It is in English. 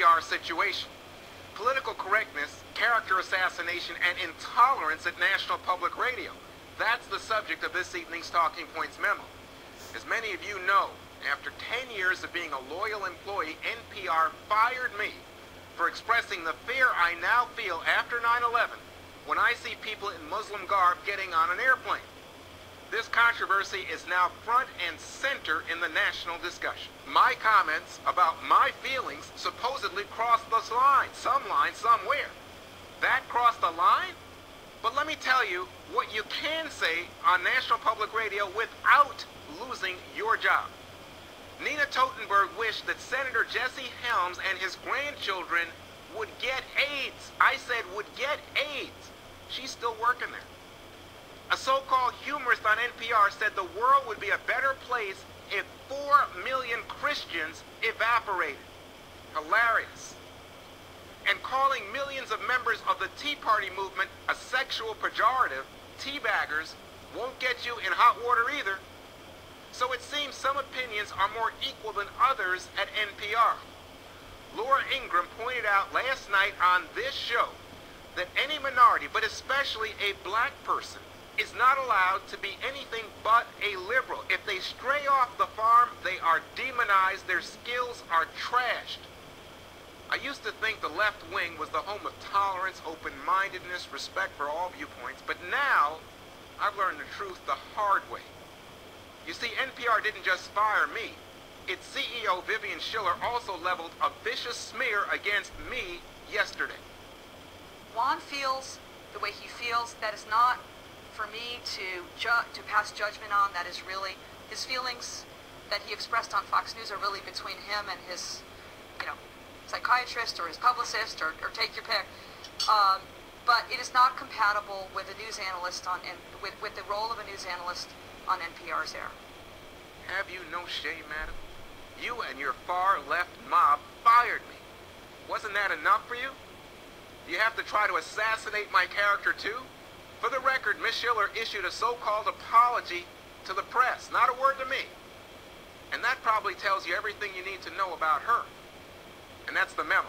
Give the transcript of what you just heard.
NPR situation. Political correctness, character assassination, and intolerance at National Public Radio. That's the subject of this evening's Talking Points memo. As many of you know, after 10 years of being a loyal employee, NPR fired me for expressing the fear I now feel after 9/11 when I see people in Muslim garb getting on an airplane. This controversy is now front and center in the national discussion. My comments about my feelings supposedly crossed the line somewhere. That crossed the line? But let me tell you what you can say on National Public Radio without losing your job. Nina Totenberg wished that Senator Jesse Helms and his grandchildren would get AIDS. I said would get AIDS. She's still working there. A so-called humorist on NPR said the world would be a better place if 4 million Christians evaporated. Hilarious. And calling millions of members of the Tea Party movement a sexual pejorative, teabaggers, won't get you in hot water either. So it seems some opinions are more equal than others at NPR. Laura Ingraham pointed out last night on this show that any minority, but especially a black person, is not allowed to be anything but a liberal. If they stray off the farm, they are demonized, their skills are trashed. I used to think the left wing was the home of tolerance, open-mindedness, respect for all viewpoints, but now I've learned the truth the hard way. You see, NPR didn't just fire me. Its CEO, Vivian Schiller, also leveled a vicious smear against me yesterday. Juan feels the way he feels. That is not for me to pass judgment on. That is really his feelings that he expressed on Fox News are really between him and his, psychiatrist or his publicist or take your pick. But it is not compatible with a news analyst with the role of a news analyst on NPR's air. Have you no shame, madam? You and your far-left mob fired me. Wasn't that enough for you? Do you have to try to assassinate my character too? For the record, Miss Schiller issued a so-called apology to the press, not a word to me. And that probably tells you everything you need to know about her. And that's the memo.